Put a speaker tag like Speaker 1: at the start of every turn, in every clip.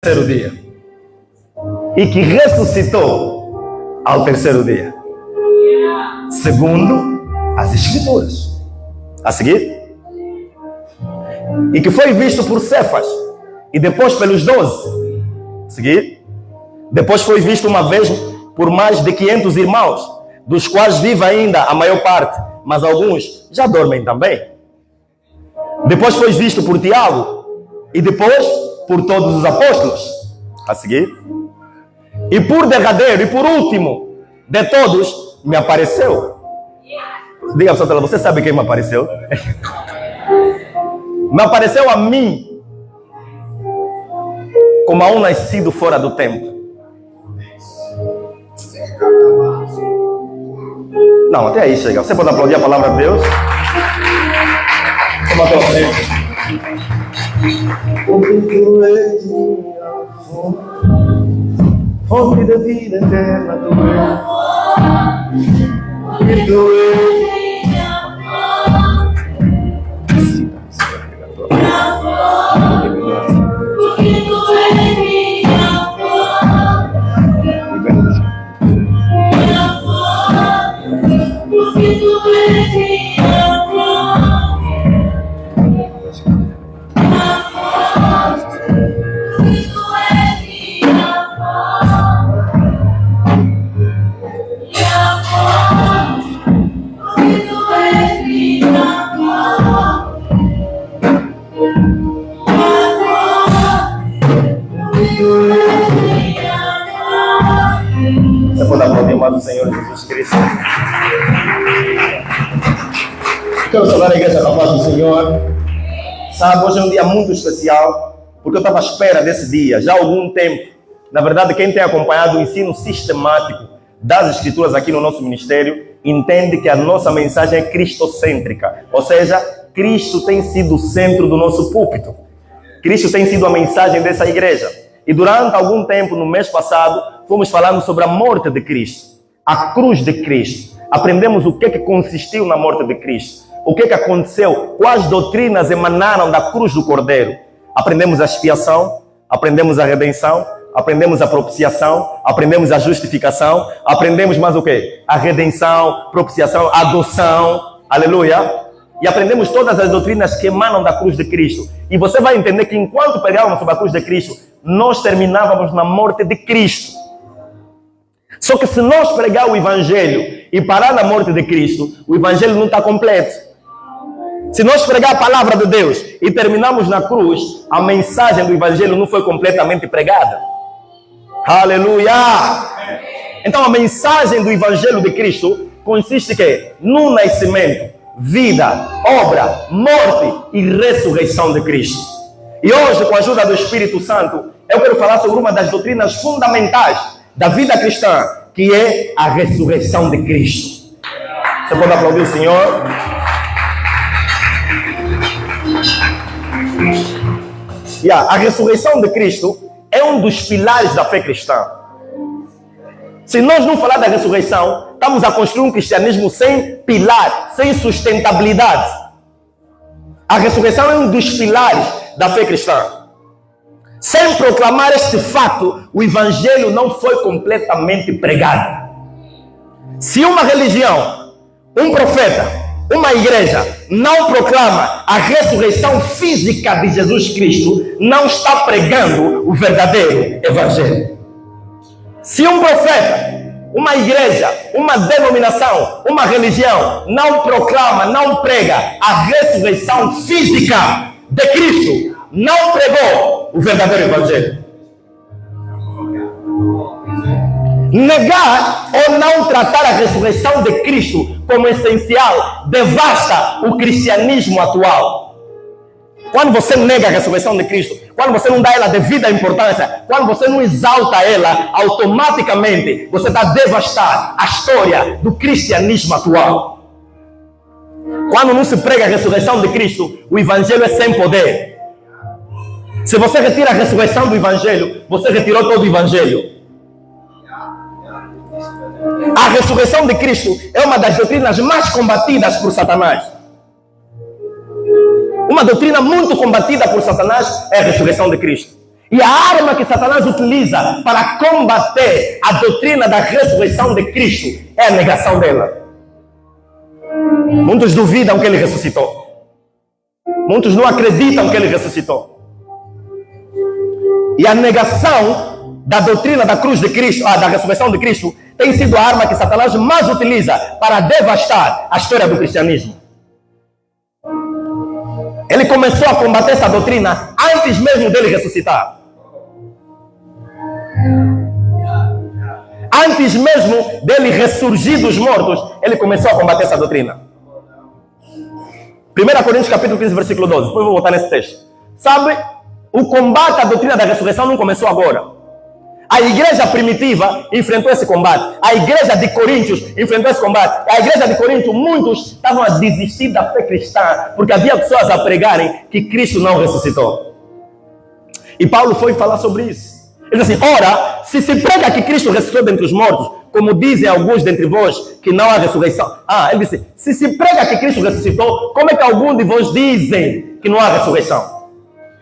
Speaker 1: terceiro dia e que ressuscitou ao terceiro dia, segundo as Escrituras. A seguir, e que foi visto por Cefas e depois pelos 12. A seguir, depois foi visto uma vez por mais de 500 irmãos, dos quais vive ainda a maior parte, mas alguns já dormem também. Depois foi visto por Tiago e depois por todos os apóstolos. A seguir, e por derradeiro e por último de todos me apareceu. Diga para você, você sabe quem me apareceu? Me apareceu a mim como a um nascido fora do tempo. Não, até aí chega. Você pode aplaudir a palavra de Deus? Como até o frente. Porque tu és minha fonte da vida eterna, tu és. Porque tu és do Senhor Jesus Cristo. Quero saudar a igreja da paz do Senhor. Sabe, hoje é um dia muito especial, porque eu estava à espera desse dia já há algum tempo. Na verdade, quem tem acompanhado o ensino sistemático das Escrituras aqui no nosso ministério entende que a nossa mensagem é cristocêntrica, ou seja, Cristo tem sido o centro do nosso púlpito. Cristo tem sido a mensagem dessa igreja. E durante algum tempo, no mês passado, fomos falando sobre a morte de Cristo, a cruz de Cristo. Aprendemos o que consistiu na morte de Cristo, o que aconteceu, quais doutrinas emanaram da cruz do Cordeiro. Aprendemos a expiação, aprendemos a redenção, aprendemos a propiciação, aprendemos a justificação, aprendemos mais o quê? A redenção, propiciação, adoção, aleluia. E aprendemos todas as doutrinas que emanam da cruz de Cristo. E você vai entender que enquanto pregávamos sobre a cruz de Cristo, nós terminávamos na morte de Cristo. Só que se nós pregar o Evangelho e parar na morte de Cristo, o Evangelho não está completo. Se nós pregar a palavra de Deus e terminamos na cruz, a mensagem do Evangelho não foi completamente pregada. Aleluia! Então a mensagem do Evangelho de Cristo consiste que no nascimento, vida, obra, morte e ressurreição de Cristo. E hoje, com a ajuda do Espírito Santo, eu quero falar sobre uma das doutrinas fundamentais da vida cristã, que é a ressurreição de Cristo. Você pode aplaudir o Senhor? A ressurreição de Cristo é um dos pilares da fé cristã. Se nós não falar da ressurreição, estamos a construir um cristianismo sem pilar, sem sustentabilidade. A ressurreição é um dos pilares da fé cristã. Sem proclamar este fato, o Evangelho não foi completamente pregado. Se uma religião, um profeta, uma igreja não proclama a ressurreição física de Jesus Cristo, não está pregando o verdadeiro Evangelho. Se um profeta, uma igreja, uma denominação, uma religião não proclama, não prega a ressurreição física de Cristo, não pregou o verdadeiro Evangelho. Negar ou não tratar a ressurreição de Cristo como essencial devasta o cristianismo atual. Quando você nega a ressurreição de Cristo, quando você não dá ela devida importância, quando você não exalta ela, automaticamente você está a devastar a história do cristianismo atual. Quando não se prega a ressurreição de Cristo, o Evangelho é sem poder. Se você retira a ressurreição do Evangelho, você retirou todo o Evangelho. A ressurreição de Cristo é uma das doutrinas mais combatidas por Satanás. Uma doutrina muito combatida por Satanás é a ressurreição de Cristo. E a arma que Satanás utiliza para combater a doutrina da ressurreição de Cristo é a negação dela. Muitos duvidam que ele ressuscitou. Muitos não acreditam que ele ressuscitou. E a negação da doutrina da cruz de Cristo, da ressurreição de Cristo, tem sido a arma que Satanás mais utiliza para devastar a história do cristianismo. Ele começou a combater essa doutrina antes mesmo dele ressuscitar. Antes mesmo dele ressurgir dos mortos, ele começou a combater essa doutrina. 1 Coríntios capítulo 15, versículo 12. Depois vou voltar nesse texto. Sabe, o combate à doutrina da ressurreição não começou agora. A igreja primitiva enfrentou esse combate. A igreja de Coríntios enfrentou esse combate. A igreja de Coríntios, muitos estavam a desistir da fé cristã, porque havia pessoas a pregarem que Cristo não ressuscitou. E Paulo foi falar sobre isso. Ele disse assim: ora, se prega que Cristo ressuscitou dentre os mortos, como dizem alguns dentre vós que não há ressurreição. Ele disse: se prega que Cristo ressuscitou, como é que alguns de vós dizem que não há ressurreição?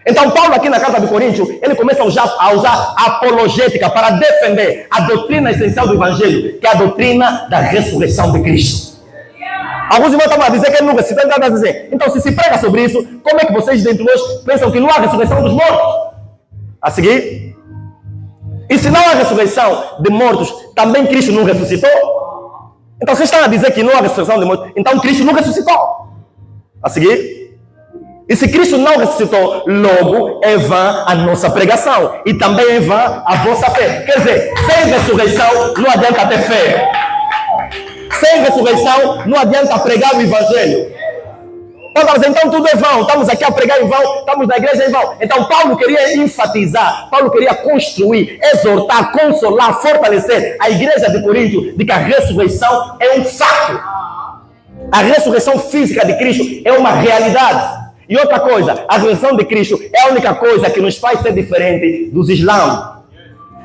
Speaker 1: Então Paulo aqui na carta de Coríntios, ele começa a usar a apologética para defender a doutrina essencial do Evangelho, que é a doutrina da ressurreição de Cristo. Alguns irmãos estavam a dizer que ele não ressuscitou, então a dizer: então se prega sobre isso, como é que vocês dentre vós pensam que não há ressurreição dos mortos? A seguir: e se não há ressurreição de mortos, também Cristo não ressuscitou? Então vocês estão a dizer que não há ressurreição de mortos, então Cristo não ressuscitou. A seguir: e se Cristo não ressuscitou, logo é vã a nossa pregação, e também é vã a vossa fé. Quer dizer, sem ressurreição não adianta ter fé. Sem ressurreição não adianta pregar o Evangelho. Então tudo é vão, estamos aqui a pregar em vão, estamos na igreja em vão. Então Paulo queria enfatizar, Paulo queria construir, exortar, consolar, fortalecer a igreja de Corinto de que a ressurreição é um fato. A ressurreição física de Cristo é uma realidade. E outra coisa, a ressurreição de Cristo é a única coisa que nos faz ser diferente dos Islã.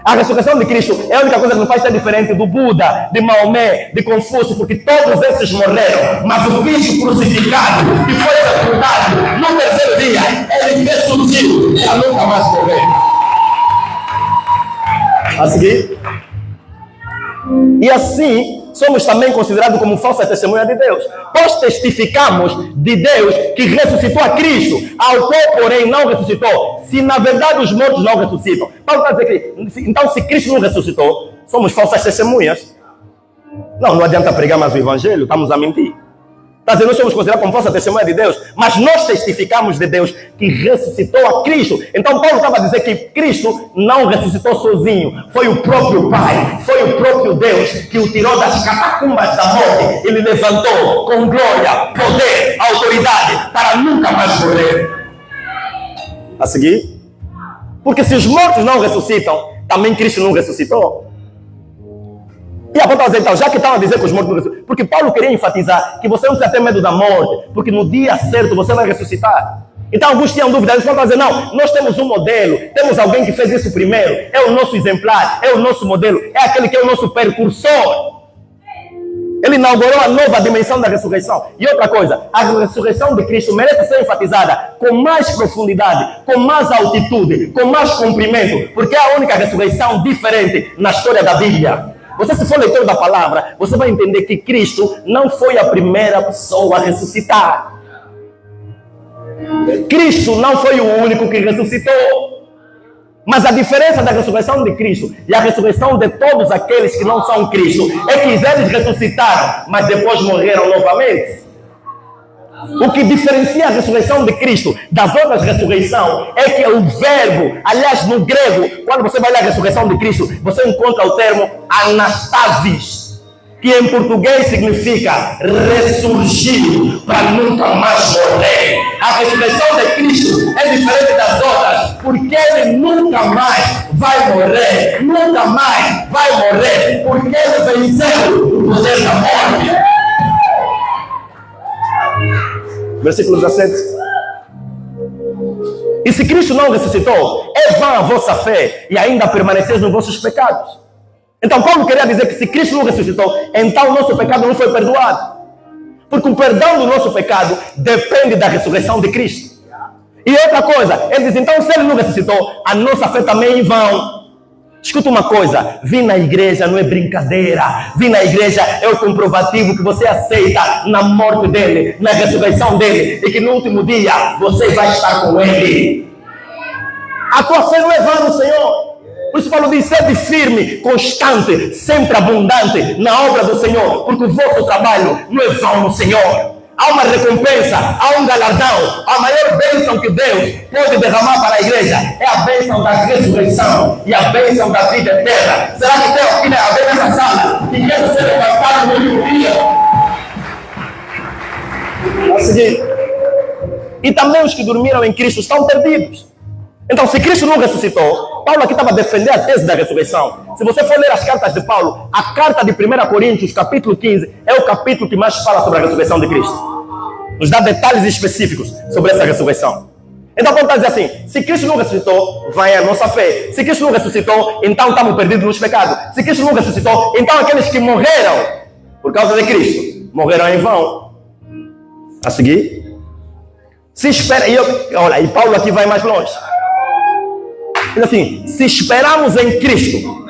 Speaker 1: A ressurreição de Cristo é a única coisa que nos faz ser diferente do Buda, de Maomé, de Confúcio, porque todos esses morreram, mas o Cristo crucificado, que foi sepultado no terceiro dia, ele ressurgiu para nunca mais morrer. A seguir, e assim somos também considerados como falsa testemunha de Deus, pois testificamos de Deus que ressuscitou a Cristo, ao qual porém não ressuscitou, se na verdade os mortos não ressuscitam. Paulo está dizendo que, então, se Cristo não ressuscitou, somos falsas testemunhas. Não adianta pregar mais o Evangelho, estamos a mentir. Está dizendo, nós somos considerados como falsa testemunha de Deus, mas nós testificamos de Deus que ressuscitou a Cristo. Então Paulo estava a dizer que Cristo não ressuscitou sozinho, foi o próprio Pai, foi o próprio Deus que o tirou das catacumbas da morte, ele levantou com glória, poder, autoridade, para nunca mais morrer. A seguir, porque se os mortos não ressuscitam, também Cristo não ressuscitou. E a volta a dizer, então, já que estavam a dizer que os mortos não ressuscitam, porque Paulo queria enfatizar que você não precisa ter medo da morte, porque no dia certo você vai ressuscitar. Então alguns tinham dúvidas, eles falam dizer, não, nós temos um modelo, temos alguém que fez isso primeiro, é o nosso exemplar, é o nosso modelo, é aquele que é o nosso precursor. Ele inaugurou a nova dimensão da ressurreição. E outra coisa, a ressurreição de Cristo merece ser enfatizada com mais profundidade, com mais altitude, com mais comprimento, porque é a única ressurreição diferente na história da Bíblia. Você, se for leitor da palavra, você vai entender que Cristo não foi a primeira pessoa a ressuscitar. Cristo não foi o único que ressuscitou. Mas a diferença da ressurreição de Cristo e a ressurreição de todos aqueles que não são Cristo é que eles ressuscitaram, mas depois morreram novamente. O que diferencia a ressurreição de Cristo das outras ressurreições é que o verbo, aliás, no grego, quando você vai ler a ressurreição de Cristo, você encontra o termo anastasis, que em português significa ressurgir para nunca mais morrer. A ressurreição de Cristo é diferente das outras, porque ele nunca mais vai morrer, nunca mais vai morrer, porque ele venceu o poder da morte. Versículo 17. E se Cristo não ressuscitou, é vã a vossa fé e ainda permaneceis nos vossos pecados. Então Paulo queria dizer que se Cristo não ressuscitou, então o nosso pecado não foi perdoado. Porque o perdão do nosso pecado depende da ressurreição de Cristo. E outra coisa, ele diz, então se ele não ressuscitou, a nossa fé também é em vão. Escuta uma coisa, vir na igreja não é brincadeira. Vir na igreja é o comprovativo que você aceita na morte dele, na ressurreição dele, e que no último dia você vai estar com ele. A tua fé não é vã no Senhor. Por isso Paulo diz, sede firme, constante, sempre abundante na obra do Senhor, porque o vosso trabalho não é vão no Senhor. Há uma recompensa, há um galardão. A maior bênção que Deus pode derramar para a igreja é a bênção da ressurreição e a bênção da vida eterna. Será que tem alguém a ver nessa sala que quer ser levantado no último dia? É o seguinte. E também os que dormiram em Cristo estão perdidos. Então, se Cristo não ressuscitou, Paulo aqui estava a defender a tese da ressurreição. Se você for ler as cartas de Paulo, a carta de 1 Coríntios, capítulo 15, é o capítulo que mais fala sobre a ressurreição de Cristo. Nos dá detalhes específicos sobre essa ressurreição. Então, Paulo está dizendo assim, se Cristo não ressuscitou, vai a nossa fé. Se Cristo não ressuscitou, então estamos perdidos nos pecados. Se Cristo não ressuscitou, então aqueles que morreram por causa de Cristo, morreram em vão. A seguir? Se espera, olha, e Paulo aqui vai mais longe. Diz assim, se esperamos em Cristo,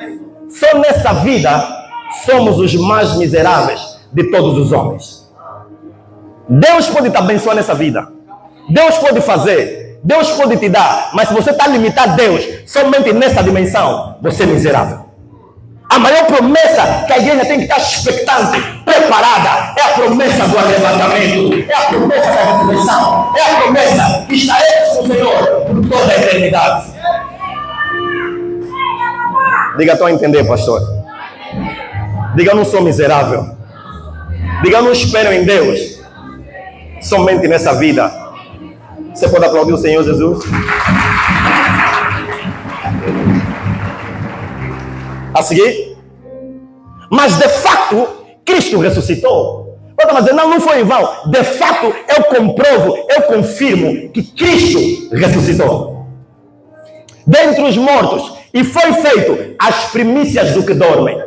Speaker 1: só nessa vida somos os mais miseráveis de todos os homens. Deus pode te abençoar nessa vida. Deus pode fazer. Deus pode te dar. Mas se você está limitado a Deus somente nessa dimensão, você é miserável. A maior promessa que a igreja tem que estar expectante, preparada, é a promessa do arrebatamento. É a promessa da ressurreição. É a promessa que estaremos com o Senhor por toda a eternidade. Diga, estou a entender, pastor. Diga, eu não sou miserável. Diga, eu não espero em Deus somente nessa vida. Você pode aplaudir o Senhor Jesus? A seguir? Mas de fato, Cristo ressuscitou. Eu estava dizendo, não foi em vão. De fato, eu comprovo, eu confirmo que Cristo ressuscitou dentre os mortos. E foi feito as primícias do que dormem.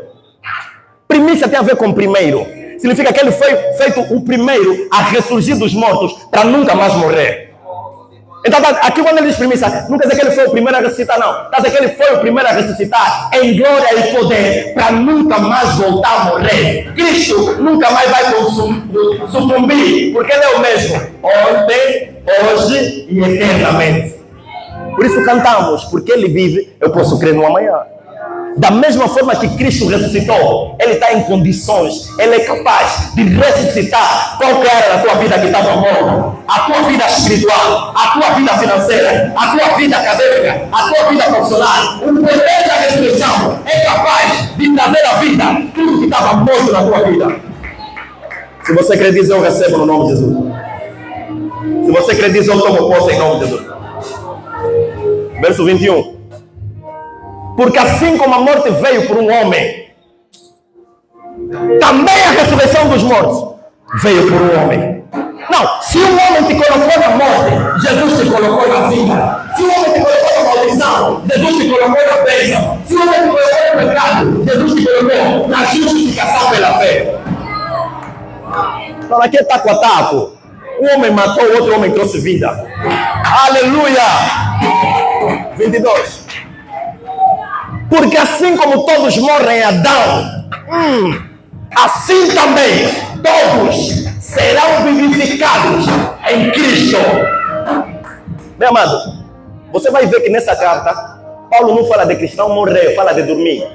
Speaker 1: Primícia tem a ver com primeiro. Significa que ele foi feito o primeiro a ressurgir dos mortos para nunca mais morrer. Então, aqui quando ele diz primícia, não quer dizer que ele foi o primeiro a ressuscitar, não. Quer dizer que ele foi o primeiro a ressuscitar em glória e poder para nunca mais voltar a morrer. Cristo nunca mais vai sucumbir, porque ele é o mesmo. Ontem, hoje e eternamente. Por isso cantamos, porque ele vive, eu posso crer no amanhã. Da mesma forma que Cristo ressuscitou, ele está em condições, ele é capaz de ressuscitar qualquer área da tua vida que estava morta. A tua vida espiritual, a tua vida financeira, a tua vida acadêmica, a tua vida profissional. O poder da ressurreição é capaz de trazer à vida tudo que estava morto na tua vida. Se você crê disso, eu recebo no nome de Jesus. Se você crê disso, eu tomo posse em nome de Jesus. Verso 21. Porque assim como a morte veio por um homem, também a ressurreição dos mortos veio por um homem. Não, se um homem te colocou na morte, Jesus te colocou na vida. Se um homem te colocou na maldição, Jesus te colocou na bênção. Se um homem te colocou no pecado, Jesus te colocou na justificação pela fé. Então aqui é taco a taco. Um homem matou, o outro homem trouxe vida. Aleluia! 22. Porque assim como todos morrem em Adão, assim também todos serão vivificados em Cristo. Meu amado, você vai ver que nessa carta, Paulo não fala de cristão morrer, fala de dormir.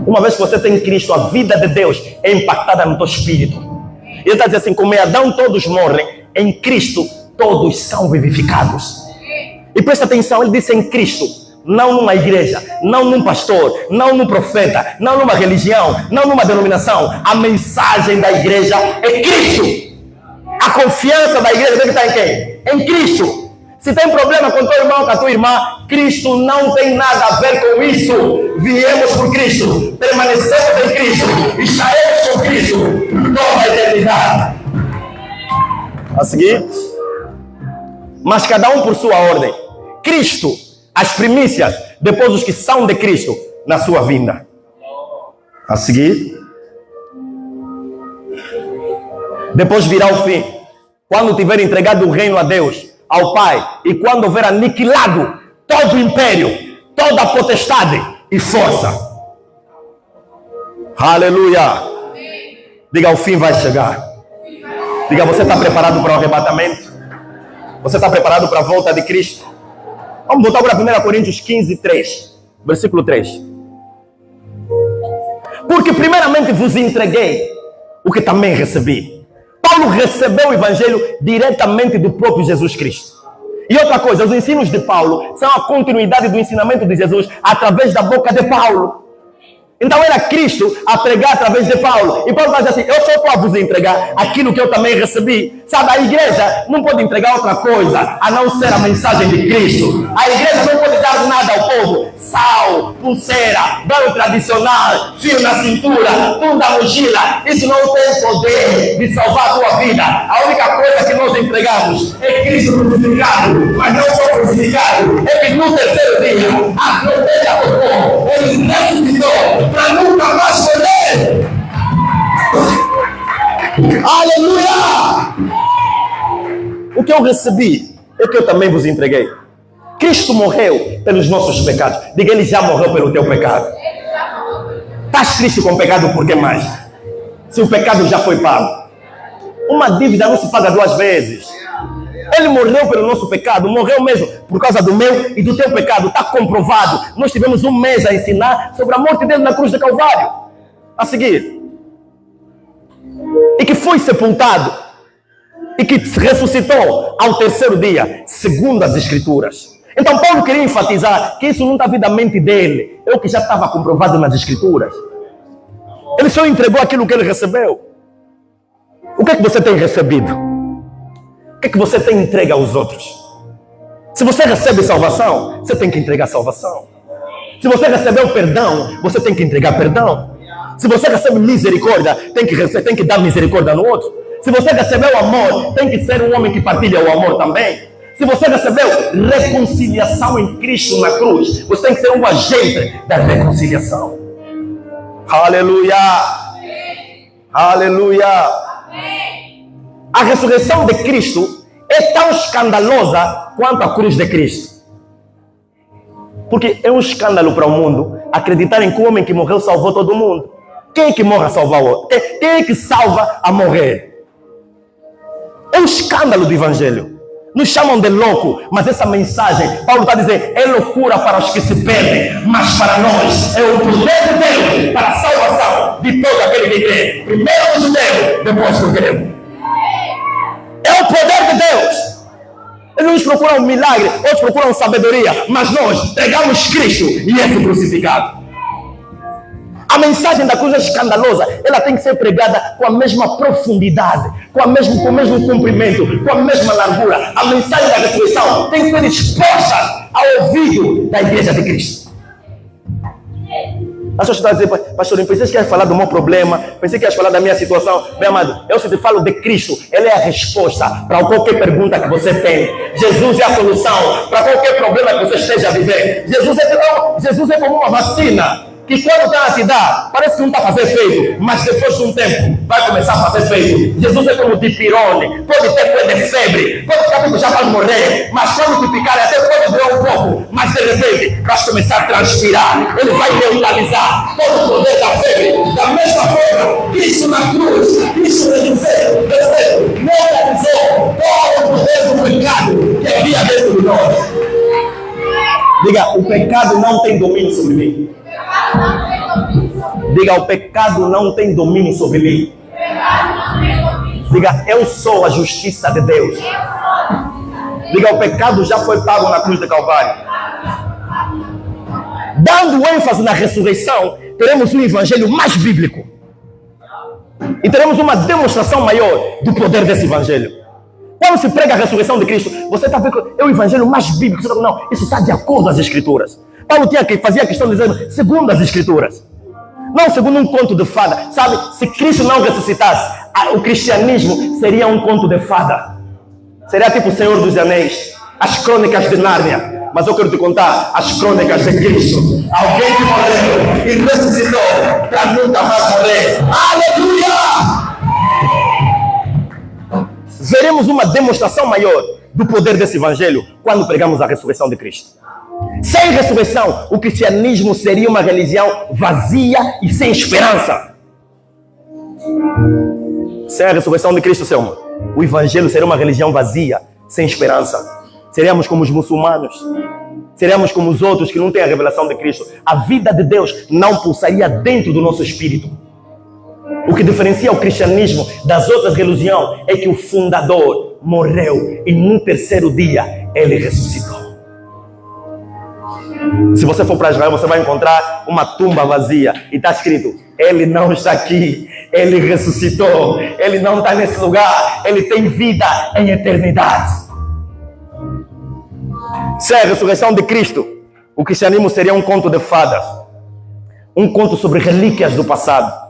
Speaker 1: Uma vez que você tem Cristo, a vida de Deus é impactada no teu espírito. Ele está dizendo assim, como em Adão todos morrem, em Cristo todos são vivificados. E presta atenção, ele disse em Cristo, não numa igreja, não num pastor, não num profeta, não numa religião, não numa denominação. A mensagem da igreja é Cristo. A confiança da igreja deve estar em quem? Em Cristo. Se tem problema com teu irmão, com a tua irmã, Cristo não tem nada a ver com isso. Viemos por Cristo, permanecemos em Cristo, estaremos com Cristo por toda a eternidade. A seguir, mas cada um por sua ordem. Cristo, as primícias, depois os que são de Cristo na sua vinda. A seguir, depois virá o fim. Quando tiver entregado o reino a Deus, ao Pai, e quando houver aniquilado todo o império, toda a potestade e força. Aleluia. Diga, o fim vai chegar. Diga, você está preparado para o arrebatamento? Você está preparado para a volta de Cristo? Vamos voltar para 1 Coríntios 15, 3. Versículo 3. Porque primeiramente vos entreguei o que também recebi. Paulo recebeu o evangelho diretamente do próprio Jesus Cristo. E outra coisa, os ensinos de Paulo são a continuidade do ensinamento de Jesus através da boca de Paulo. Então era Cristo a pregar através de Paulo. E Paulo vai dizer assim, eu só estou a vos entregar aquilo que eu também recebi. Sabe, a igreja não pode entregar outra coisa a não ser a mensagem de Cristo. A igreja não pode dar nada ao povo. Sal, pulseira, banho tradicional, fio na cintura, tudo na mochila. Isso não tem poder de salvar a tua vida. A única coisa que nós entregamos é Cristo crucificado. Mas não só crucificado, é que no terceiro dia a trombeta tocou. Ele ressuscitou para nunca mais morrer. Aleluia! O que eu recebi é o que eu também vos entreguei. Cristo morreu pelos nossos pecados. Diga, ele já morreu pelo teu pecado. Estás triste com o pecado, por que mais? Se o pecado já foi pago. Uma dívida não se paga duas vezes. Ele morreu pelo nosso pecado, morreu mesmo por causa do meu e do teu pecado. Está comprovado. Nós tivemos um mês a ensinar sobre a morte dele na cruz de Calvário. A seguir. E que foi sepultado. E que ressuscitou ao terceiro dia, segundo as Escrituras. Então Paulo queria enfatizar que isso não está vindo da mente dele. É o que já estava comprovado nas Escrituras. Ele só entregou aquilo que ele recebeu. O que é que você tem recebido? O que é que você tem entregue aos outros? Se você recebe salvação, você tem que entregar salvação. Se você recebeu perdão, você tem que entregar perdão. Se você recebe misericórdia, tem que dar misericórdia no outro. Se você recebeu amor, tem que ser um homem que partilha o amor também. Se você recebeu reconciliação em Cristo na cruz, você tem que ser um agente da reconciliação. Aleluia! Aleluia! A ressurreição de Cristo é tão escandalosa quanto a cruz de Cristo. Porque é um escândalo para o mundo acreditarem que o homem que morreu salvou todo mundo. Quem é que morre a salvar o outro? Quem é que salva a morrer? É um escândalo do evangelho. Nos chamam de louco, mas essa mensagem, Paulo está dizendo, é loucura para os que se perdem, mas para nós é o poder de Deus para a salvação de todo aquele que crê. Primeiro o judeu, depois o grego. É o poder de Deus. Eles nos procuram um milagre, outros procuram sabedoria, mas nós pegamos Cristo e esse crucificado. A mensagem da cruz é escandalosa. Ela tem que ser pregada com a mesma profundidade, com o mesmo comprimento, com a mesma largura. A mensagem da ressurreição tem que ser exposta ao ouvido da igreja de Cristo. As pessoas estão a dizer, pastor, eu pensei que ia falar do meu problema, pensei que ia falar da minha situação. Meu amado, eu se te falo de Cristo, Ele é a resposta para qualquer pergunta que você tem. Jesus é a solução para qualquer problema que você esteja a viver. Jesus é como uma vacina. Que quando está a te dar, parece que não está a fazer efeito, mas depois de um tempo vai começar a fazer efeito. Jesus é como dipirone, pode ter febre, pode ficar que já vai morrer, mas quando te picar até pode durar um pouco, mas de repente vai começar a transpirar, ele vai neutralizar todo o poder da febre. Da mesma forma, Cristo na cruz, Cristo neutralizou todo o poder do pecado que havia dentro de nós. Diga, o pecado não tem domínio sobre mim. Diga, o pecado não tem domínio sobre mim. Diga, eu sou a justiça de Deus. Diga, o pecado já foi pago na cruz de Calvário. Dando ênfase na ressurreição, teremos um evangelho mais bíblico. E teremos uma demonstração maior do poder desse evangelho. Quando se prega a ressurreição de Cristo, você está vendo que é o evangelho mais bíblico. Você está falando, não, isso está de acordo com as Escrituras. Paulo fazia questão de dizer segundo as Escrituras. Não segundo um conto de fada. Sabe, se Cristo não ressuscitasse, o cristianismo seria um conto de fada. Seria tipo o Senhor dos Anéis, as crônicas de Nárnia. Mas eu quero te contar as crônicas de Cristo. Alguém que morreu e ressuscitou para nunca mais morrer. Aleluia! Veremos uma demonstração maior do poder desse evangelho quando pregamos a ressurreição de Cristo. Sem ressurreição, o cristianismo seria uma religião vazia e sem esperança. Sem a ressurreição de Cristo, Selma, o evangelho seria uma religião vazia, sem esperança. Seríamos como os muçulmanos. Seríamos como os outros que não têm a revelação de Cristo. A vida de Deus não pulsaria dentro do nosso espírito. O que diferencia o cristianismo das outras religiões é que o fundador morreu e no terceiro dia ele ressuscitou. Se você for para Israel, você vai encontrar uma tumba vazia e está escrito: ele não está aqui, ele ressuscitou, ele não está nesse lugar, ele tem vida em eternidade. Sem a ressurreição de Cristo, o cristianismo seria um conto de fadas, um conto sobre relíquias do passado.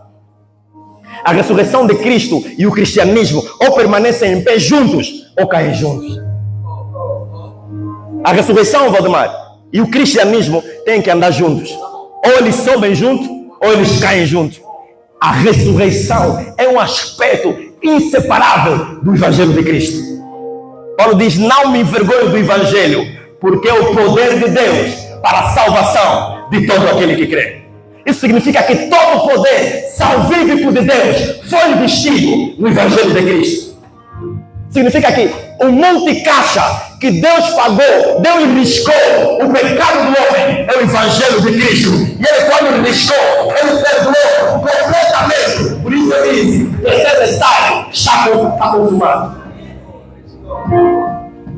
Speaker 1: A ressurreição de Cristo e o cristianismo ou permanecem em pé juntos ou caem juntos. A ressurreição, Valdemar, e o cristianismo têm que andar juntos. Ou eles sobem juntos ou eles caem juntos. A ressurreição é um aspecto inseparável do evangelho de Cristo. Paulo diz: não me envergonho do evangelho, porque é o poder de Deus para a salvação de todo aquele que crê. Isso significa que todo o poder salvífico de Deus foi investido no evangelho de Cristo. Significa que o monte caixa que Deus pagou, Deus riscou o pecado do homem, é o evangelho de Cristo. E ele, quando riscou, ele perdoou completamente. Por isso ele diz: está consumado.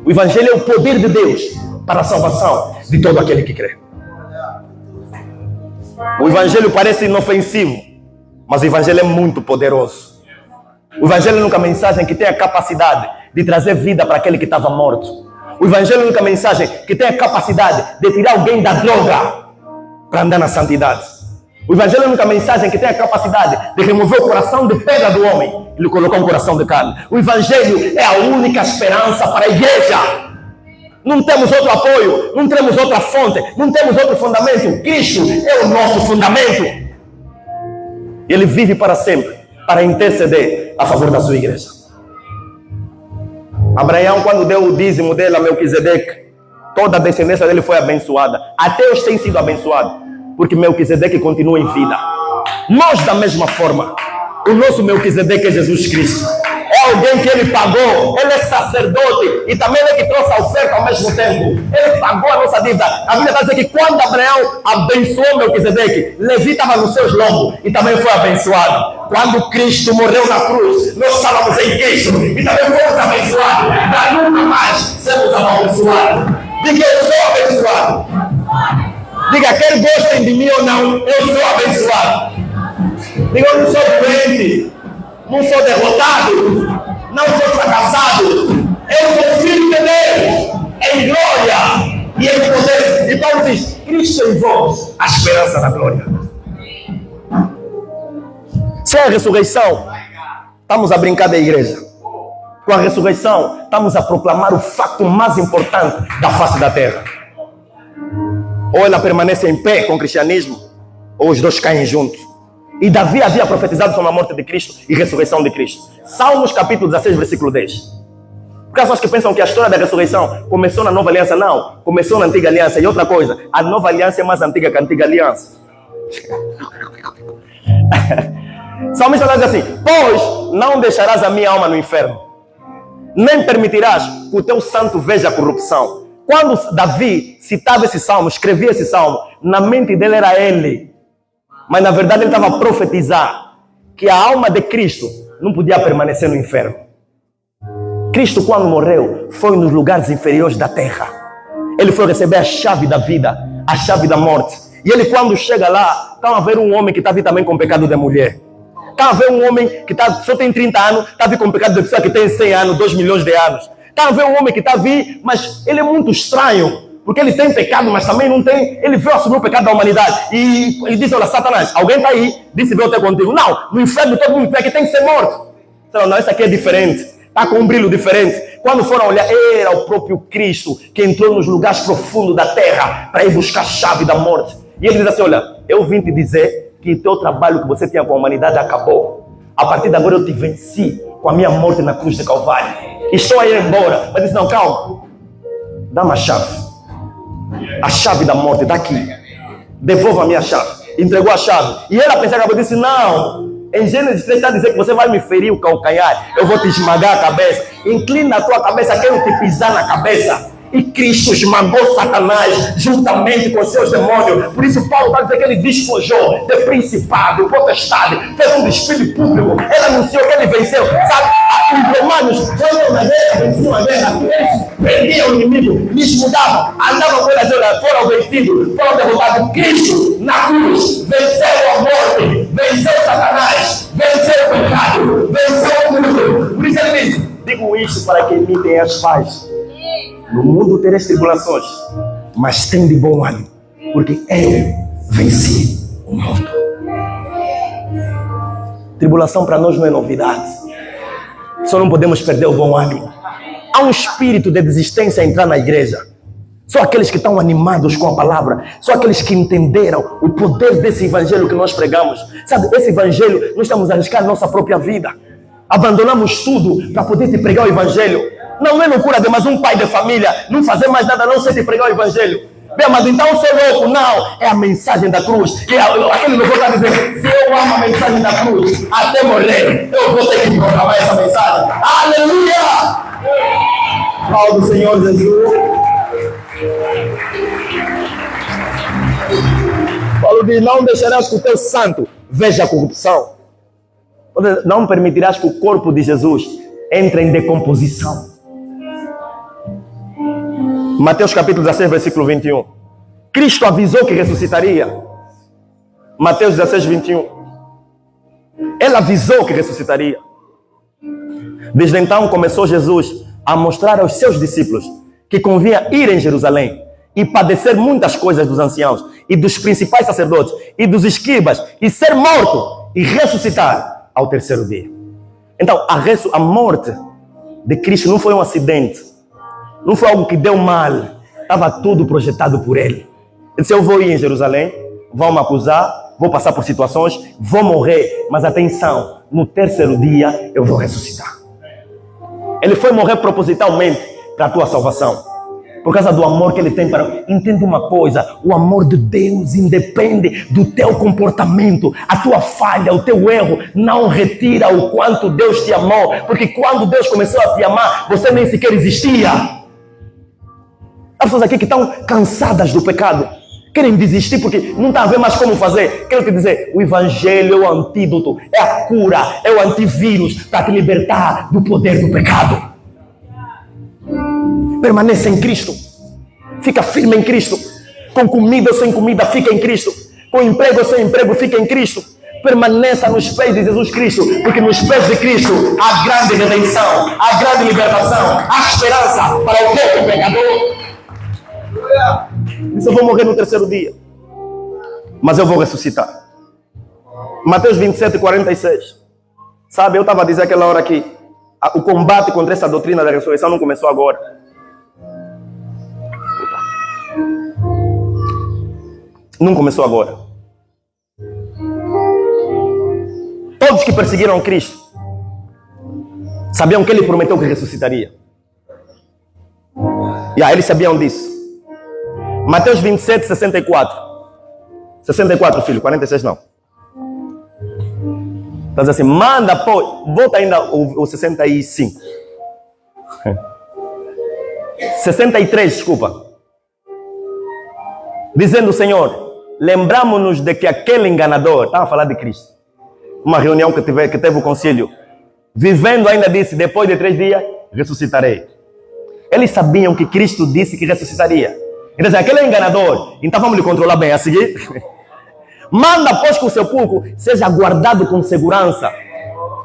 Speaker 1: O evangelho é o poder de Deus para a salvação de todo aquele que crê. O evangelho parece inofensivo, mas o evangelho é muito poderoso. O evangelho é a única mensagem que tem a capacidade de trazer vida para aquele que estava morto. O evangelho é a única mensagem que tem a capacidade de tirar alguém da droga para andar na santidade. O evangelho é a única mensagem que tem a capacidade de remover o coração de pedra do homem e lhe colocar um coração de carne. O evangelho é a única esperança para a igreja. Não temos outro apoio, não temos outra fonte, não temos outro fundamento. Cristo é o nosso fundamento. Ele vive para sempre, para interceder a favor da sua igreja. Abraão, quando deu o dízimo dele a Melquisedeque, toda a descendência dele foi abençoada. Até hoje tem sido abençoado, porque Melquisedeque continua em vida. Nós, da mesma forma, o nosso Melquisedeque é Jesus Cristo. É alguém que ele pagou, ele é sacerdote e também ele que trouxe a oferta ao mesmo tempo. Ele pagou a nossa dívida. A Bíblia está dizendo que quando Abraão abençoou Melquisedeque, Levi estava nos seus lombos e também foi abençoado. Quando Cristo morreu na cruz, nós estávamos em Cristo e também fomos abençoados. Para nunca mais sermos abençoados. Diga: eu sou abençoado. Diga: quer gostem de mim ou não, eu sou abençoado. Diga: eu não sou doente, não sou derrotado, não sou fracassado. Eu sou filho de Deus, em glória e em poder. E Paulo diz: Cristo em vós, a esperança da glória. Sem a ressurreição, estamos a brincar da igreja. Com a ressurreição, estamos a proclamar o facto mais importante da face da terra. Ou ela permanece em pé com o cristianismo, ou os dois caem juntos. E Davi havia profetizado sobre a morte de Cristo e ressurreição de Cristo. Salmos capítulo 16, versículo 10. Porque as pessoas que pensam que a história da ressurreição começou na nova aliança, não. Começou na antiga aliança. E outra coisa, a nova aliança é mais antiga que a antiga aliança. Salmista está dizendo assim: pois não deixarás a minha alma no inferno, nem permitirás que o teu santo veja a corrupção. Quando Davi citava esse salmo, escrevia esse salmo, na mente dele era ele. Mas na verdade ele estava a profetizar que a alma de Cristo não podia permanecer no inferno. Cristo, quando morreu, foi nos lugares inferiores da terra. Ele foi receber a chave da vida, a chave da morte. E ele, quando chega lá, está a ver um homem que está também com pecado de mulher. Está a ver um homem que só tem 30 anos, está a vir com pecado de pessoa que tem 100 anos, 2 milhões de anos. Está a ver um homem que está a vir, mas ele é muito estranho. Porque ele tem pecado, mas também não tem. Ele veio assumir o pecado da humanidade. E ele disse: olha, Satanás, alguém está aí, disse: veio até contigo. Não, no inferno todo mundo que tem que ser morto. Não, isso aqui é diferente. Está com um brilho diferente. Quando foram olhar, era o próprio Cristo que entrou nos lugares profundos da terra para ir buscar a chave da morte. E ele diz assim: olha, eu vim te dizer que o teu trabalho que você tinha com a humanidade acabou. A partir de agora eu te venci com a minha morte na cruz de Calvário. Estou a ir embora. Mas disse, não, calma. Dá-me a chave da morte, daqui. Devolva a minha chave. Entregou a chave. E ela pensava, eu disse, não. Em Gênesis 3 está dizendo que você vai me ferir o calcanhar. Eu vou te esmagar a cabeça. Inclina a tua cabeça, quero te pisar na cabeça. E Cristo esmagou Satanás juntamente com seus demônios. Por isso Paulo está dizendo que ele despojou de principado, potestade, fez um desfile público. Ele anunciou que ele venceu. Sabe, os romanos foram na guerra, venciam a guerra. Eles perdiam o inimigo, lhes mudavam, andavam com elas, foram vencidos, foram derrotados. Cristo na cruz venceu a morte, venceu Satanás, venceu o pecado, venceu o mundo. Por isso ele diz, digo isto para que imitem as paz. No mundo tereis tribulações, mas tem de bom ânimo, porque eu venci o mundo. Tribulação para nós não é novidade. Só não podemos perder o bom ânimo. Há um espírito de desistência a entrar na igreja. Só aqueles que estão animados com a palavra, só aqueles que entenderam o poder desse evangelho que nós pregamos. Sabe, esse evangelho, nós estamos a arriscar a nossa própria vida. Abandonamos tudo para poder te pregar o evangelho. Não é loucura de mais um pai de família não fazer mais nada, não ser te pregar o evangelho. Bem, mas então eu sou louco. Não, é a mensagem da cruz. E aquele louvor está dizendo, se eu amo a mensagem da cruz até morrer, eu vou ter que proclamar essa mensagem. Aleluia! Pau do Senhor Jesus. Paulo diz, não deixarás que o teu santo veja a corrupção. Não permitirás que o corpo de Jesus entre em decomposição. Mateus capítulo 16, versículo 21. Cristo avisou que ressuscitaria. Mateus 16, 21. Ele avisou que ressuscitaria. Desde então começou Jesus a mostrar aos seus discípulos que convinha ir em Jerusalém e padecer muitas coisas dos anciãos e dos principais sacerdotes e dos escribas e ser morto e ressuscitar ao terceiro dia. Então a morte de Cristo não foi um acidente. Não foi algo que deu mal. Estava tudo projetado por ele. Ele disse, eu vou ir em Jerusalém, vão me acusar, vou passar por situações, vou morrer. Mas atenção, no terceiro dia eu vou ressuscitar. Ele foi morrer propositalmente para a tua salvação. Por causa do amor que ele tem para... Entenda uma coisa, o amor de Deus independe do teu comportamento. A tua falha, o teu erro não retira o quanto Deus te amou. Porque quando Deus começou a te amar, você nem sequer existia. Há pessoas aqui que estão cansadas do pecado, querem desistir porque não está a ver mais como fazer. Quero te dizer, o evangelho é o antídoto, é a cura, é o antivírus para te libertar do poder do pecado. Permaneça em Cristo, fica firme em Cristo. Com comida ou sem comida, fica em Cristo. Com emprego ou sem emprego, fica em Cristo. Permaneça nos pés de Jesus Cristo, porque nos pés de Cristo há grande redenção, há grande libertação, há esperança para o povo pecador. Disse, eu vou morrer no terceiro dia, mas eu vou ressuscitar. Mateus 27, 46. Sabe, eu estava a dizer aquela hora que o combate contra essa doutrina da ressurreição não começou agora. Não começou agora. Todos que perseguiram Cristo sabiam que ele prometeu que ressuscitaria. E eles sabiam disso. Mateus 27, 64. 64, filho, 46 não. Então diz assim, manda, pô, volta ainda o 65. 63, desculpa. Dizendo o Senhor, lembramos-nos de que aquele enganador, estava a falar de Cristo, uma reunião que teve o conselho, vivendo ainda disse, depois de 3 dias, ressuscitarei. Eles sabiam que Cristo disse que ressuscitaria. Então, aquele é enganador, então vamos lhe controlar bem a seguir. Manda, pois, que o sepulcro seja guardado com segurança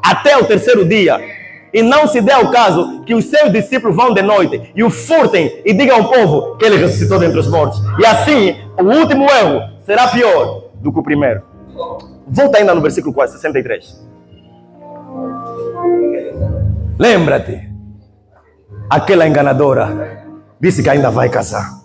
Speaker 1: até o terceiro dia. E não se dê ao caso que os seus discípulos vão de noite e o furtem e digam ao povo que ele ressuscitou dentre os mortos. E assim, o último erro será pior do que o primeiro. Volta ainda no versículo 63. Lembra-te, aquela enganadora disse que ainda vai casar.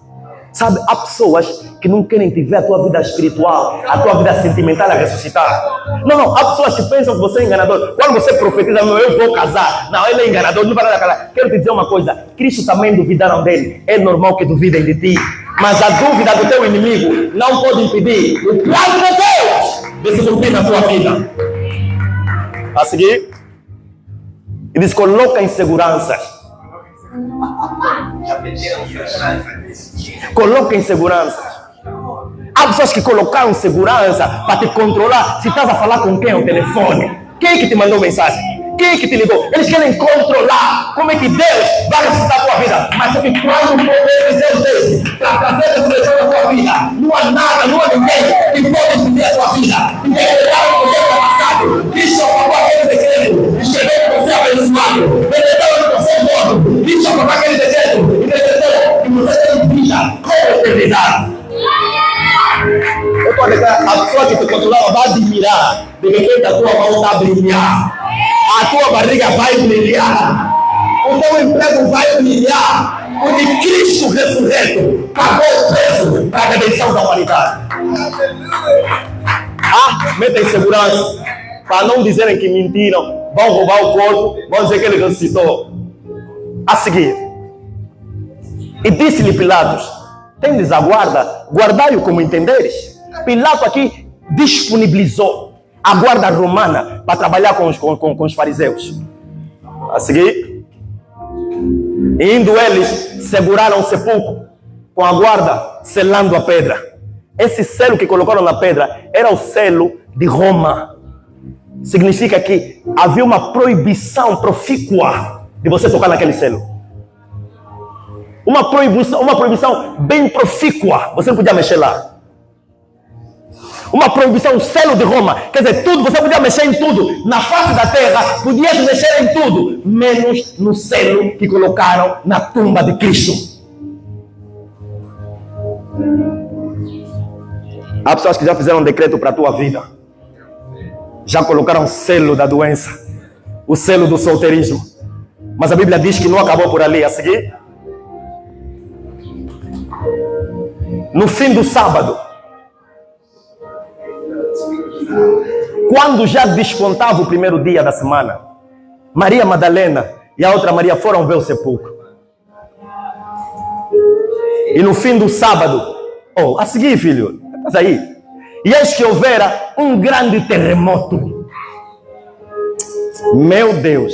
Speaker 1: Sabe, há pessoas que não querem te ver a tua vida espiritual, a tua vida sentimental a ressuscitar. Não, há pessoas que pensam que você é enganador. Quando você profetiza, não, eu vou casar. Não, ele é enganador, não vai nada casar. Quero te dizer uma coisa, Cristo também duvidaram dele. É normal que duvidem de ti. Mas a dúvida do teu inimigo não pode impedir o plano de Deus de se cumprir na tua vida. A seguir, ele diz, coloca em segurança. Coloca em segurança. Há pessoas que colocaram segurança para te controlar. Se estás a falar com quem ao telefone, quem é que te mandou mensagem? Quem é que te ligou? Eles querem controlar como é que Deus vai ressuscitar a tua vida. Mas só que quando o poder de Deus desce para trazer a ressurreição na tua vida, não há nada, não há ninguém que pode impedir a tua vida. Interpretar o projeto passado, Cristo apagou aquele decreto, escreveu que você é abençoado, decretou que você é morto, Cristo apagou aquele decreto e decretou que você tem vida com eternidade. Eu estou a declarar, a pessoa que te controlava vai admirar, de repente a tua mão está a brilhar. A tua barriga vai brilhar, o teu emprego vai brilhar, porque Cristo ressurreto pagou o preço para a redenção da humanidade. Meta em segurança, para não dizerem que mentiram, vão roubar o corpo, vão dizer que ele ressuscitou. A seguir, e disse-lhe Pilatos, tendes a guarda, guardai-o como entenderes. Pilato aqui disponibilizou a guarda romana para trabalhar com os fariseus. A seguir, indo eles, seguraram o sepulcro com a guarda, selando a pedra. Esse selo que colocaram na pedra era o selo de Roma. Significa que havia uma proibição profícua de você tocar naquele selo. Uma proibição bem profícua. Você não podia mexer lá. Uma proibição, o selo de Roma. Quer dizer, tudo, você podia mexer em tudo. Na face da terra, podia mexer em tudo. Menos no selo que colocaram na tumba de Cristo. Há pessoas que já fizeram um decreto para a tua vida. Já colocaram o selo da doença. O selo do solteirismo. Mas a Bíblia diz que não acabou por ali. A seguir, no fim do sábado, quando já descontava o primeiro dia da semana, Maria Madalena e a outra Maria foram ver o sepulcro. E no fim do sábado, a seguir, filho, estás aí? E eis que houvera um grande terremoto. Meu Deus!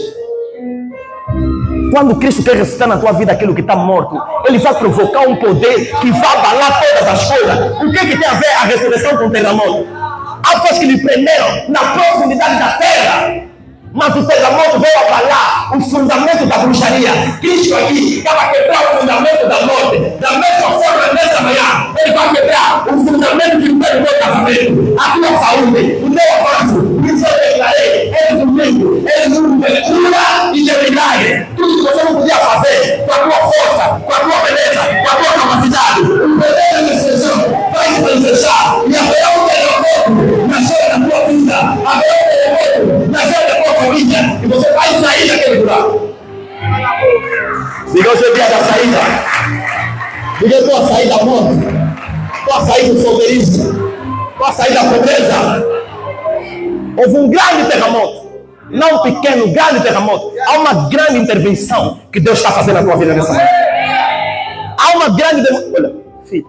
Speaker 1: Quando Cristo quer ressuscitar na tua vida aquilo que está morto, Ele vai provocar um poder que vai abalar todas as coisas. O que é que tem a ver a ressurreição com o terremoto? Há pessoas que lhe prenderam na profundidade da terra, mas o terremoto veio abalar o fundamento da bruxaria. Cristo aqui estava a quebrar o fundamento da morte. Da mesma forma, nessa manhã, Ele vai quebrar o fundamento que impede o meu casamento, a tua saúde, o meu avanço. Isso eu declarei, eles comigo, eles não me cura e de milagre. Tudo que você não podia fazer, com a tua força, com a tua beleza, com a tua capacidade, o poder da decisão vai se manifestar e haverá um terremoto na história da tua vida, haverá um terremoto na história da tua família, e você vai sair daquele buraco. Diga hoje é o dia da saída. Diga eu estou a sair da morte, estou a sair do solteirismo, estou a sair da pobreza. Houve um grande terremoto, não pequeno, grande terremoto. Há uma grande intervenção que Deus está fazendo na tua vida nessa manhã. Há uma grande... Olha, filho,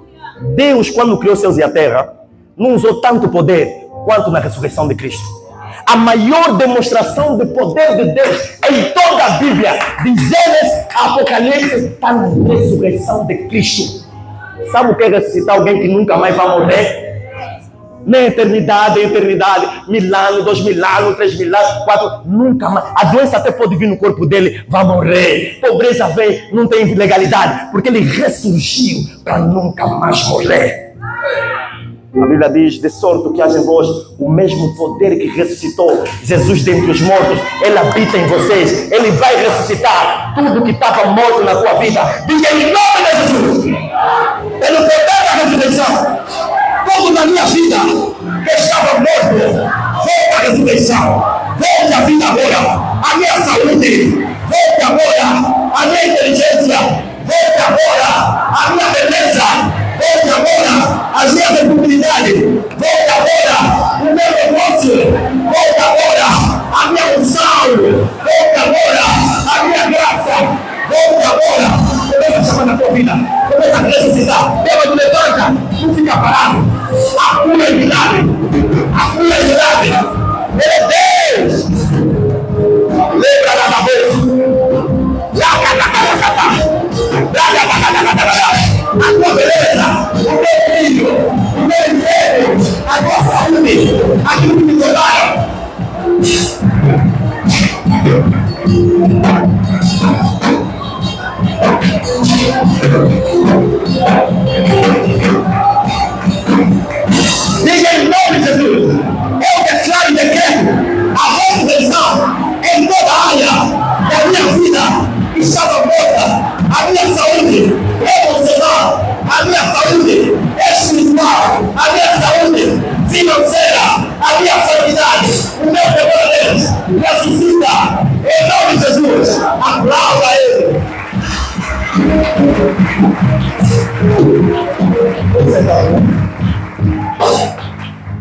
Speaker 1: Deus, quando criou os céus e a terra, não usou tanto poder quanto na ressurreição de Cristo. A maior demonstração do poder de Deus em toda a Bíblia, de Gênesis a Apocalipse, está na ressurreição de Cristo. Sabe o que é ressuscitar alguém que nunca mais vai morrer? Na eternidade, 1000 anos, 2000 anos, 3000 anos, 4, nunca mais. A doença até pode vir no corpo dele, vai morrer. Pobreza vem, não tem ilegalidade, porque ele ressurgiu para nunca mais morrer. A Bíblia diz, de sorte que haja em vós o mesmo poder que ressuscitou Jesus dentre os mortos, Ele habita em vocês, Ele vai ressuscitar tudo que estava morto na tua vida. Diga em nome de Jesus, pelo poder da ressurreição, tudo na minha vida que estava morto, volta a ressurreição, volta a vida agora, a minha saúde, volta agora, a minha inteligência, volta agora, a minha beleza, Volte agora as minhas oportunidades. Volte agora o meu negócio. Volte agora a minha unção. Volte agora a minha graça. Volte agora. Começa a chamar na tua vida. Começa a ressuscitar. Deus levanta. Não fica parado. A tua unidade. A tua unidade. Ele é Deus. Lembra da cabeça. A tua beleza, o meu filho, o meu emprego, a tua saúde, aquilo que me doaram. Diga em nome de Jesus, eu declaro e decreto a ressurreição em toda a área da minha vida. Estava morta a minha saúde emocional, a minha saúde espiritual, a minha saúde financeira, a minha sanidade, o meu temor a Deus, ressuscita em nome de Jesus. Aplauda Ele.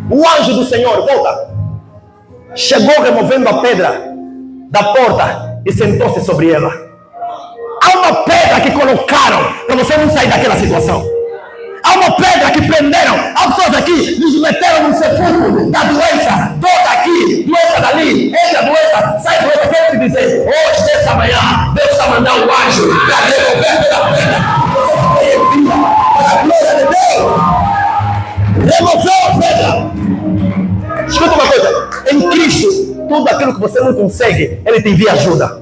Speaker 1: O anjo do Senhor, volta, chegou removendo a pedra da porta e sentou-se sobre ela. Há uma pedra que colocaram para você não sair daquela situação. Há uma pedra que prenderam. Há pessoas aqui, lhes meteram no sepulcro da doença. Toda aqui, doença dali, entra a doença, sai doença. Quero te dizer, hoje, nessa manhã, Deus está mandando um anjo para remover pela pedra. Você tem vida, para a glória de Deus. Removeu a pedra. Escuta uma coisa, em Cristo, tudo aquilo que você não consegue, Ele te envia ajuda.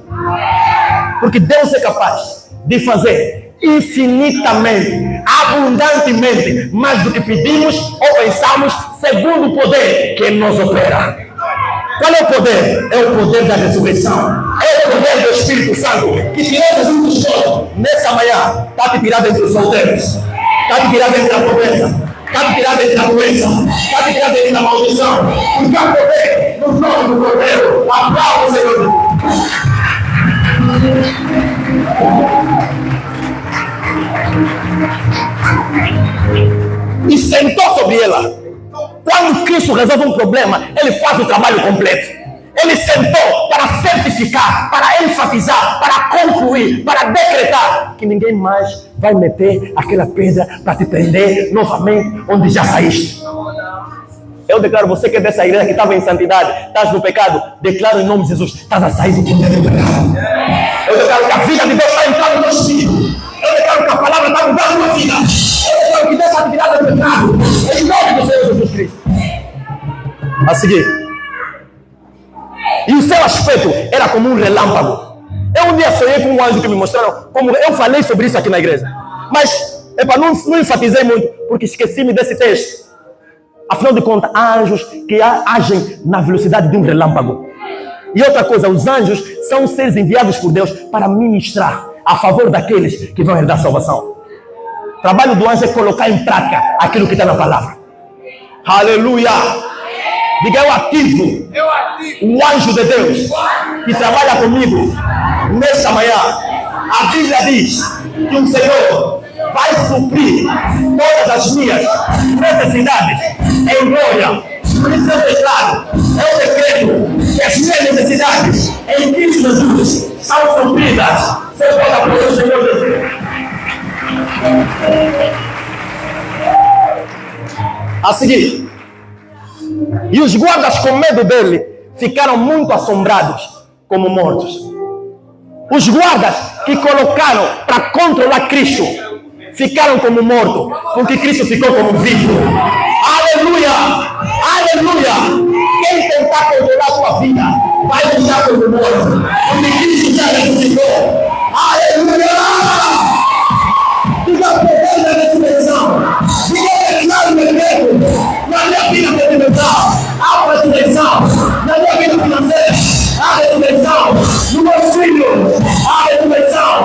Speaker 1: Porque Deus é capaz de fazer infinitamente, abundantemente, mais do que pedimos ou pensamos, segundo o poder que nos opera. Qual é o poder? É o poder da ressurreição. É o poder do Espírito Santo que tirou Jesus do chão. Nessa manhã, está te tirando entre os solteiros, está te tirando entre a pobreza, está te tirando entre a doença, está te tirando entre a maldição. Porque há poder no nome do Cordeiro. Aplauda o Senhor. E sentou sobre ela. Quando Cristo resolve um problema, Ele faz o trabalho completo. Ele sentou para certificar, para enfatizar, para concluir, para decretar que ninguém mais vai meter aquela pedra para te prender novamente onde já saíste. Eu declaro, você que é dessa igreja que estava em santidade, estás no pecado, declaro em nome de Jesus, estás a sair do poder do pecado. Eu declaro que a vida de Deus está entrando no espírito. Eu declaro que a palavra está mudando a tua vida. Eu declaro que Deus está te tirando do pecado. Em nome do Senhor Jesus Cristo. A seguir. E o seu aspecto era como um relâmpago. Eu um dia sonhei com um anjo que me mostraram, como eu falei sobre isso aqui na igreja. Mas, não enfatizei muito, porque esqueci-me desse texto. Afinal de contas, há anjos que agem na velocidade de um relâmpago. E outra coisa, os anjos são seres enviados por Deus para ministrar a favor daqueles que vão herdar salvação. O trabalho do anjo é colocar em prática aquilo que está na palavra. Aleluia! Diga, eu ativo o anjo de Deus que trabalha comigo nesta manhã. A Bíblia diz que o Senhor vai suprir todas as minhas necessidades em glória. Por isso eu declaro, eu decreto que as minhas necessidades em Cristo Jesus são supridas. Você pode aplaudir o Senhor Jesus. A seguir, e os guardas com medo dele ficaram muito assombrados como mortos. Os guardas que colocaram para controlar Cristo ficaram como mortos, porque Cristo ficou como vivo. Aleluia! Aleluia! Quem tentar controlar a tua vida vai deixar como morto, porque Cristo já ressuscitou. Aleluia! Diga o poder da ressurreição. Diga o declaro perfeito na minha vida sentimental. Há ressurreição na minha vida financeira. Há ressurreição no meu filho. Há ressurreição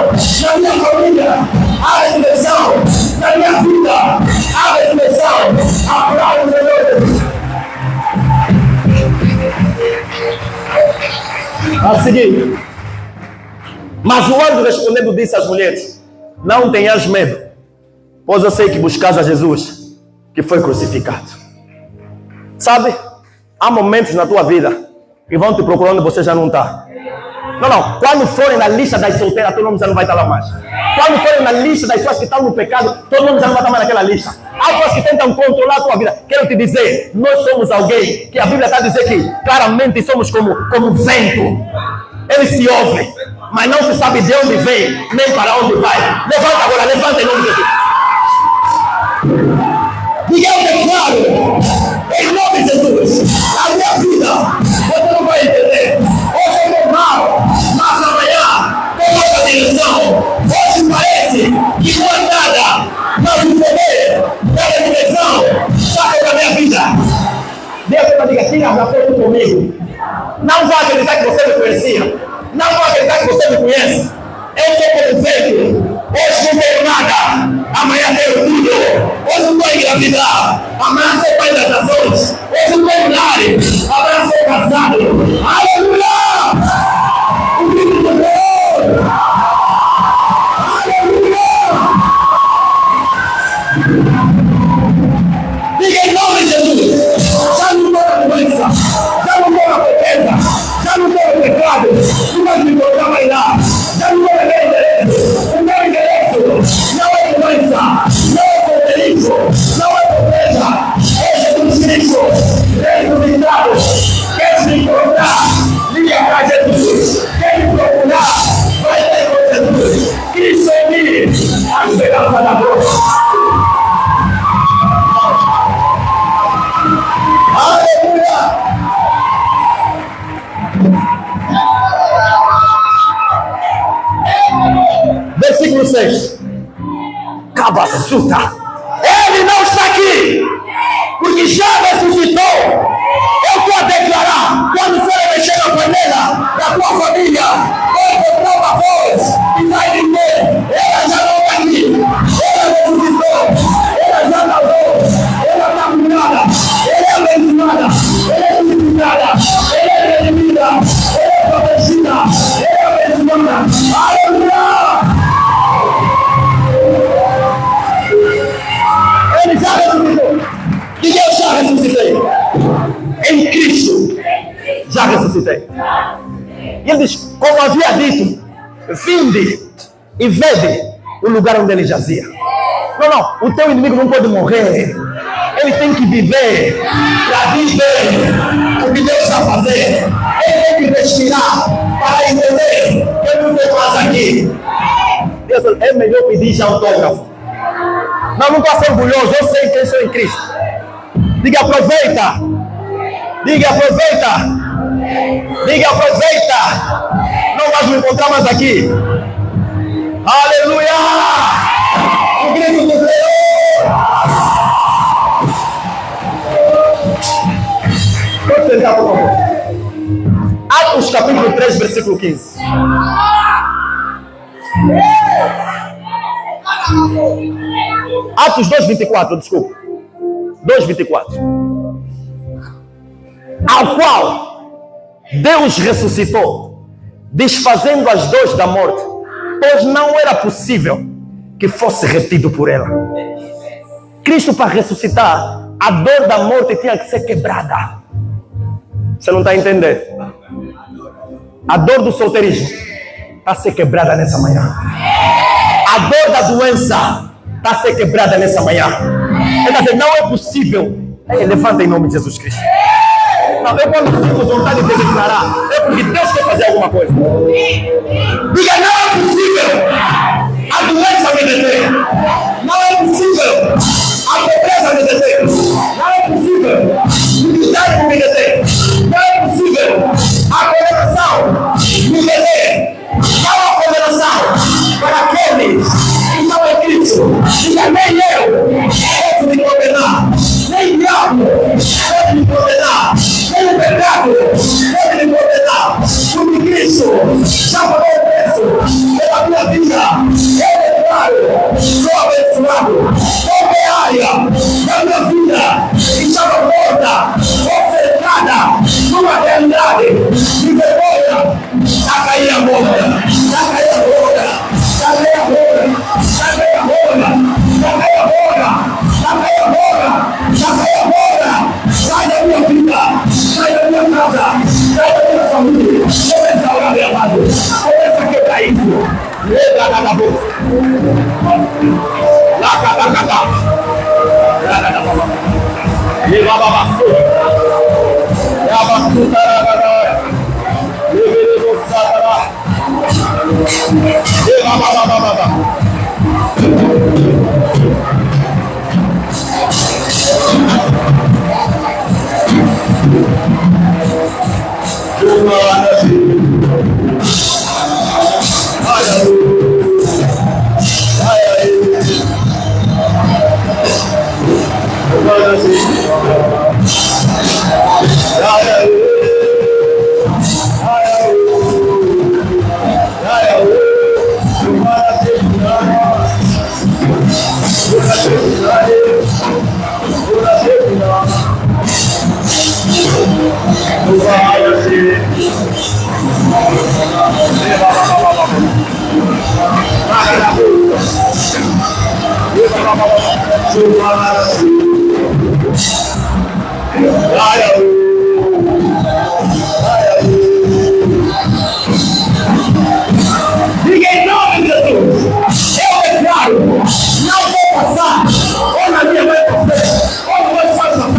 Speaker 1: na minha família. Há ressurreição na minha vida. Há ressurreição. Aplausos de Deus. A seguir. Mas o anjo respondendo disse às mulheres: não tenhas medo. Pois eu sei que buscas a Jesus, que foi crucificado. Sabe? Há momentos na tua vida que vão te procurar onde você já não está. Não. Quando forem na lista das solteiras, todo mundo já não vai estar lá mais. Quando forem na lista das pessoas que estão no pecado, todo mundo já não vai estar mais naquela lista. Há pessoas que tentam controlar a tua vida. Quero te dizer, nós somos alguém que a Bíblia está a dizer que claramente somos como vento. Ele se ouve, mas não se sabe de onde vem, nem para onde vai. Levanta agora, levanta em nome de Jesus. Diga eu declaro, em nome de Jesus, a minha vida, você não vai entender. Hoje é normal, mas amanhã tem outra direção. Hoje parece que não é nada, mas o poder da direção está sobre a minha vida. Deus vai dizer, tira a foto comigo. Não vai acreditar que você me conhecia. Não vai acreditar que você me conhece. Eu sou como vento. Hoje não tenho nada, amanhã tenho tudo. Hoje não vou engravidar, amanhã sou pai das nações. Hoje não tenho lar, amanhã sou casado. Aleluia! O grito do Deus! Aleluia! Diga em nome de Jesus. Já não estou na doença, já não estou na pobreza, já não estou no pecado. Não vai me encontrar mais lá. Já não estou na minha endereço. O meu endereço não é doença, não é poderismo, não é pobreza. É Jesus Cristo, ressuscitado. Quer se encontrar, liga para Jesus. Quer me procurar, vai ter com Jesus. Cristo em mim, a esperança da glória. Aleluia! Versículo 6. Cabaçuta. Ele não está aqui, porque já ressuscitou. Eu estou a declarar, quando for mexer na panela da tua família, vai encontrar uma voz e vai dizer, ela já não está aqui, ela ressuscitou, ela já nadou, ela está curada, ela é abençoada, ela é purificada, ela é redimida, ela é protegida, ela é abençoada. Aleluia! Ele já ressuscitou. E eu já ressuscitei. Em Cristo já ressuscitei. E ele diz, como havia dito, vinde e vede o lugar onde ele jazia. Não, o teu inimigo não pode morrer. Ele tem que viver para viver o que Deus está fazendo. Ele tem que respirar para entender que eu não estou mais aqui. Deus, é melhor pedir já autógrafo. Não estou a ser orgulhoso, eu sei quem sou em Cristo. Diga aproveita. Diga aproveita. Diga aproveita. Não vais me encontrar mais aqui. Aleluia! O grito do Senhor. Pode sentar, por favor. Atos capítulo 3, versículo 15. Atos 2:24, desculpa. 2:24. Ao qual Deus ressuscitou, desfazendo as dores da morte, pois não era possível que fosse retido por ela. Cristo, para ressuscitar, a dor da morte tinha que ser quebrada. Você não está entendendo? A dor do solteirismo está a ser quebrada nessa manhã. A dor da doença está a ser quebrada nessa manhã. Ele está dizendo, não é possível. Levanta em nome de Jesus Cristo. Não, eu quando sinto vontade de declarar, é porque Deus quer fazer alguma coisa. Diga, não é possível a doença me deter. Não é possível a pobreza me deter. Não é possível o desânimo me deter. Não é possível a condenação me deter. Não há condenação para aqueles que estão em Cristo. Diga, nem eu posso me condenar. Nem o diabo pode me condenar. Nem o pecado pode me condenar. Porque Cristo já pagou o preço pela minha vida. Eu declaro, sou abençoado. Qualquer área da minha vida estava morta, cercada numa realidade de vergonha. Já caí a morta, já caí a morta, já caí a morta, já caí a morta, já caí a Diga em nome de Jesus. Eu declaro, não vou passar, ou na minha mãe ou você vai passar.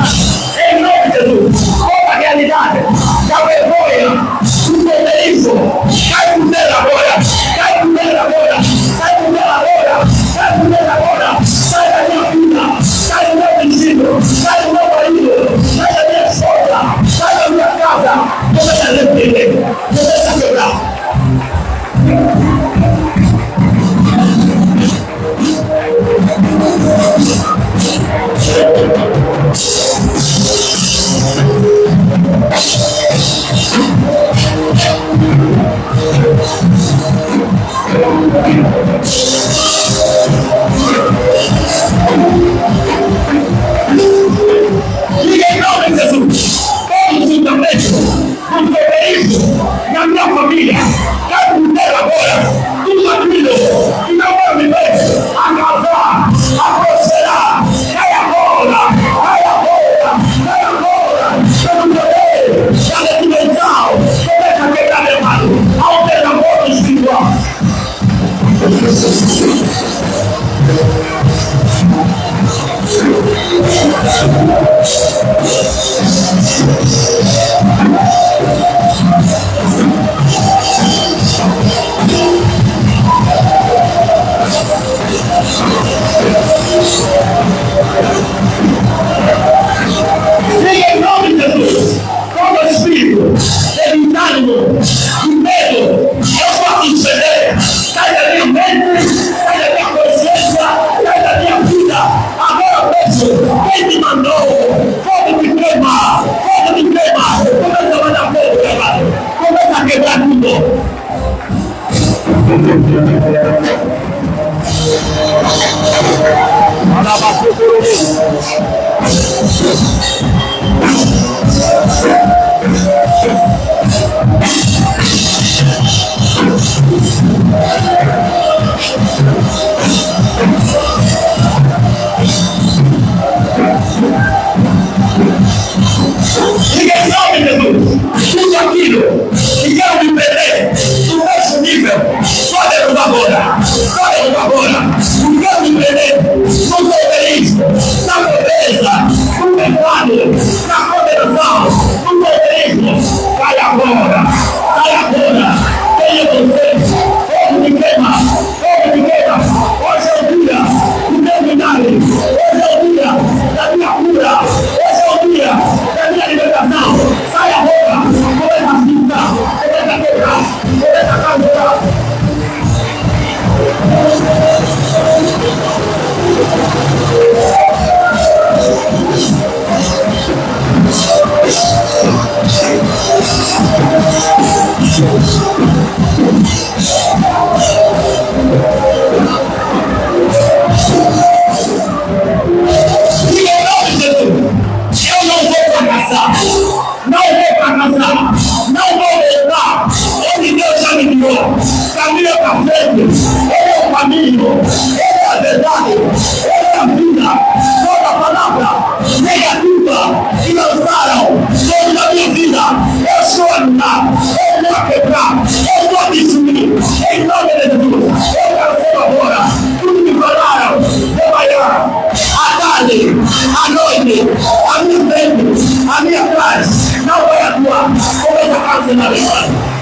Speaker 1: Em nome de Jesus. Toda a realidade da vergonha, do poderismo, cai por dentro agora, cai por dentro agora, cai por dentro agora, cai por dentro agora, sai da minha vida, sai do meu vestido, sai do meu marido, sai da minha esposa, sai da minha casa, começa a repreender, começa a quebrar. Diga em nome de Jesus, todo o fundamento do feminismo na minha família, cai por terra agora, tudo aquilo que não vai me ver a casar, a prosperar, cai agora, cai agora, cai agora, pelo poder da dimensão, começa a quebrar meu mano, ao terremoto espiritual. Diga em nome de Jesus, todo espírito de desânimo, de medo, eu posso suceder, sai da minha mente, sai da minha consciência, sai da minha vida. Agora eu peço, quem me mandou, fogo me queima, começa a mandar fogo queimado, começa a quebrar tudo. Diga em nome de Jesus, tudo aquilo que quer me perder do nosso nível, só derruba agora, não quer me perder no poderismo, na pobreza, no pecado, na condenação, no poderismo, cai agora, tenha você, fogo me queima, hoje é o dia do meu milagre, hoje é o dia da minha cura, hoje é o dia da minha libertação, sai agora, começa a pintar, começa a quebrar, começa a cantar. Caminha para frente, ele é o caminho, ele é a verdade, ele é a vida. Toda palavra negativa que lançaram sobre a minha vida, eu sou anulado, eu vou quebrar, eu vou destruir, em nome de Jesus, eu quero anointing, a minha frente, a minha paz, não vai atuar. Começa a causa na minha.